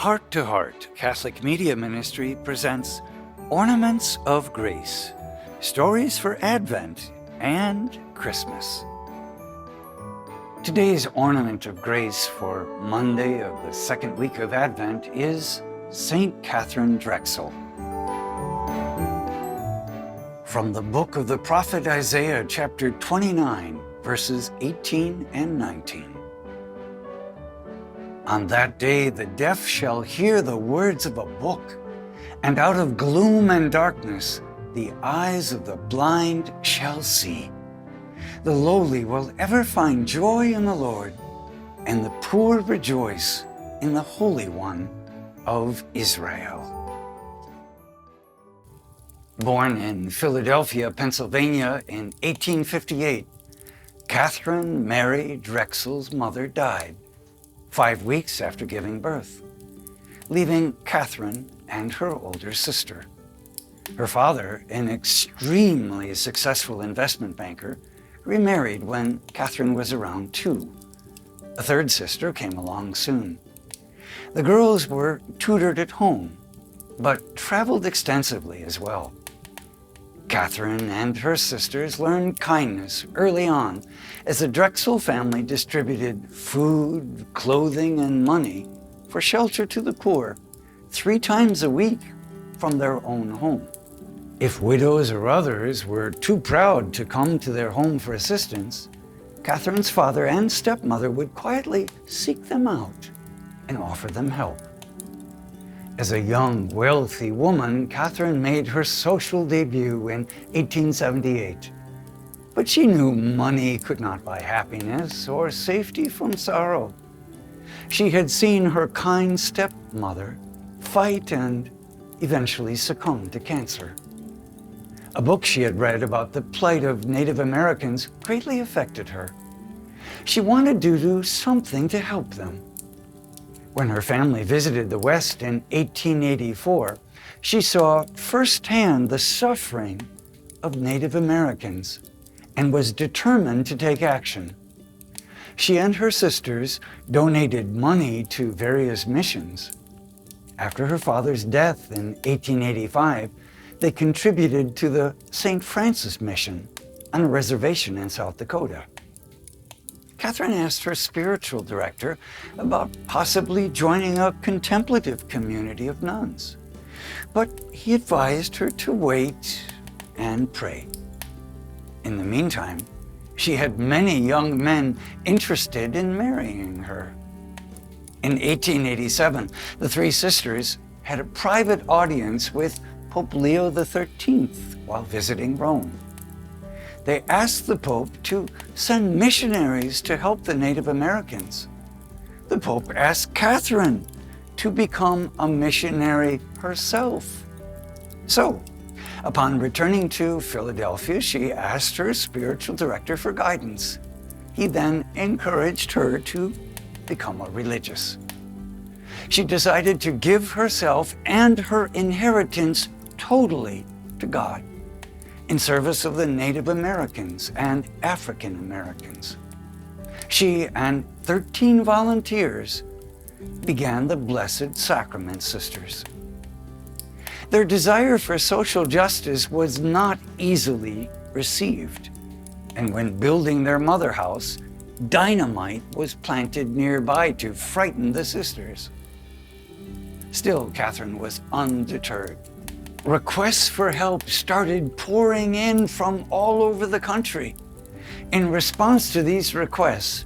Heart to Heart Catholic Media Ministry presents Ornaments of Grace, stories for Advent and Christmas. Today's Ornament of Grace for Monday of the second week of Advent is Saint Katharine Drexel. From the book of the prophet Isaiah, chapter 29, verses 18 and 19. On that day the deaf shall hear the words of a book, and out of gloom and darkness the eyes of the blind shall see. The lowly will ever find joy in the Lord, and the poor rejoice in the Holy One of Israel. Born in Philadelphia, Pennsylvania in 1858, Katharine Mary Drexel's mother died 5 weeks after giving birth, leaving Katharine and her older sister. Her father, an extremely successful investment banker, remarried when Katharine was around 2. A third sister came along soon. The girls were tutored at home, but traveled extensively as well. Katharine and her sisters learned kindness early on as the Drexel family distributed food, clothing, and money for shelter to the poor 3 times a week from their own home. If widows or others were too proud to come to their home for assistance, Katharine's father and stepmother would quietly seek them out and offer them help. As a young, wealthy woman, Katharine made her social debut in 1878. But she knew money could not buy happiness or safety from sorrow. She had seen her kind stepmother fight and eventually succumb to cancer. A book she had read about the plight of Native Americans greatly affected her. She wanted to do something to help them. When her family visited the West in 1884, she saw firsthand the suffering of Native Americans and was determined to take action. She and her sisters donated money to various missions. After her father's death in 1885, they contributed to the St. Francis Mission on a reservation in South Dakota. Katharine asked her spiritual director about possibly joining a contemplative community of nuns, but he advised her to wait and pray. In the meantime, she had many young men interested in marrying her. In 1887, the 3 sisters had a private audience with Pope Leo XIII while visiting Rome. They asked the Pope to send missionaries to help the Native Americans. The Pope asked Katharine to become a missionary herself. So, upon returning to Philadelphia, she asked her spiritual director for guidance. He then encouraged her to become a religious. She decided to give herself and her inheritance totally to God, in service of the Native Americans and African Americans. She and 13 volunteers began the Blessed Sacrament Sisters. Their desire for social justice was not easily received, and when building their mother house, dynamite was planted nearby to frighten the sisters. Still, Katharine was undeterred. Requests for help started pouring in from all over the country. In response to these requests,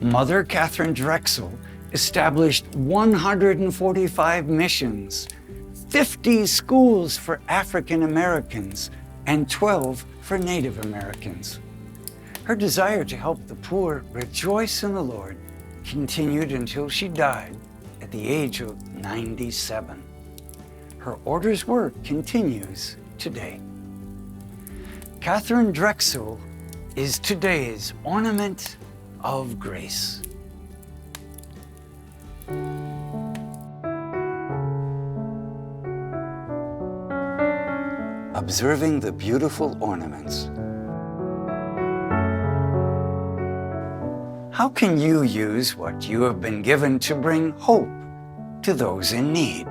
Mother Katharine Drexel established 145 missions, 50 schools for African Americans, and 12 for Native Americans. Her desire to help the poor rejoice in the Lord continued until she died at the age of 97. Her order's work continues today. Katharine Drexel is today's Ornament of Grace. Observing the beautiful ornaments. How can you use what you have been given to bring hope to those in need.